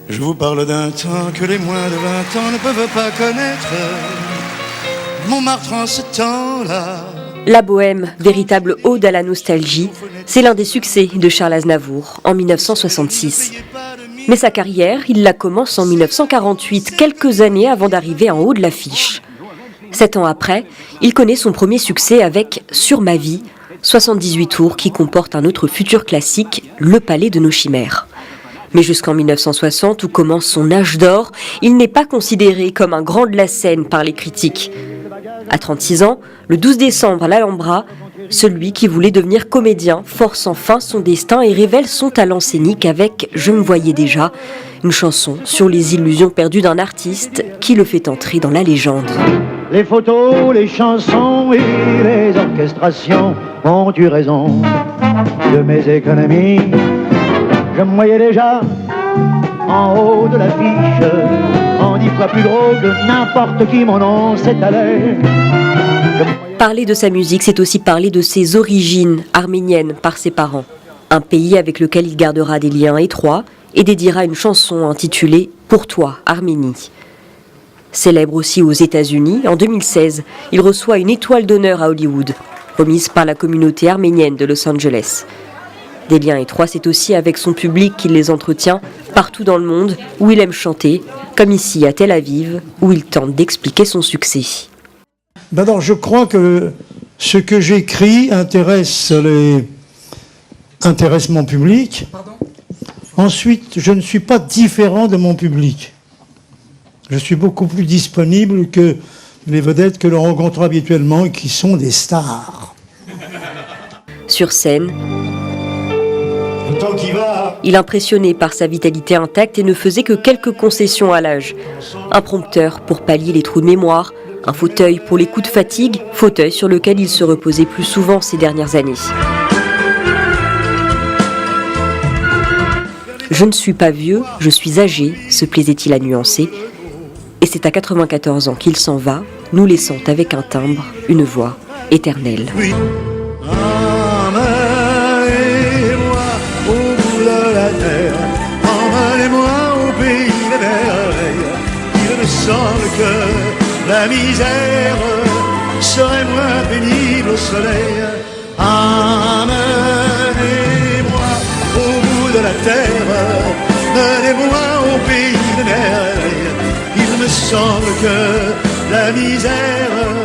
Je vous parle d'un temps que les moins de 20 ans ne peuvent pas connaître. Montmartre en ce temps-là. La Bohème, véritable ode à la nostalgie, c'est l'un des succès de Charles Aznavour en 1966. Mais sa carrière, il la commence en 1948, quelques années avant d'arriver en haut de l'affiche. 7 ans après, il connaît son premier succès avec Sur ma vie, 78 tours qui comporte un autre futur classique, Le Palais de nos chimères. Mais jusqu'en 1960, où commence son âge d'or, il n'est pas considéré comme un grand de la scène par les critiques. À 36 ans, le 12 décembre à l'Alhambra, celui qui voulait devenir comédien force enfin son destin et révèle son talent scénique avec Je me voyais déjà, une chanson sur les illusions perdues d'un artiste qui le fait entrer dans la légende. Les photos, les chansons et les orchestrations ont eu raison de mes économies. Je me voyais déjà en haut de l'affiche, en 10 fois plus drôle que n'importe qui, mon nom s'étalait. Parler de sa musique, c'est aussi parler de ses origines arméniennes par ses parents. Un pays avec lequel il gardera des liens étroits et dédiera une chanson intitulée « Pour toi, Arménie ». Célèbre aussi aux États-Unis, en 2016, il reçoit une étoile d'honneur à Hollywood, remise par la communauté arménienne de Los Angeles. Des liens étroits, c'est aussi avec son public qu'il les entretient partout dans le monde où il aime chanter, comme ici à Tel Aviv, où il tente d'expliquer son succès. D'abord, je crois que ce que j'écris intéresse mon public. Ensuite, je ne suis pas différent de mon public. Je suis beaucoup plus disponible que les vedettes que l'on rencontre habituellement et qui sont des stars. Sur scène, il impressionnait par sa vitalité intacte et ne faisait que quelques concessions à l'âge. Un prompteur pour pallier les trous de mémoire, un fauteuil pour les coups de fatigue, fauteuil sur lequel il se reposait plus souvent ces dernières années. Je ne suis pas vieux, je suis âgé, se plaisait-il à nuancer. Et c'est à 94 ans qu'il s'en va, nous laissant avec un timbre, une voix éternelle. Oui. Emmenez-moi au bout de la terre, emmenez-moi au pays des merveilles. Il me semble que la misère serait moins pénible au soleil. Emmenez-moi au bout de la terre, emmenez-moi au pays des merveilles. Il me semble que la misère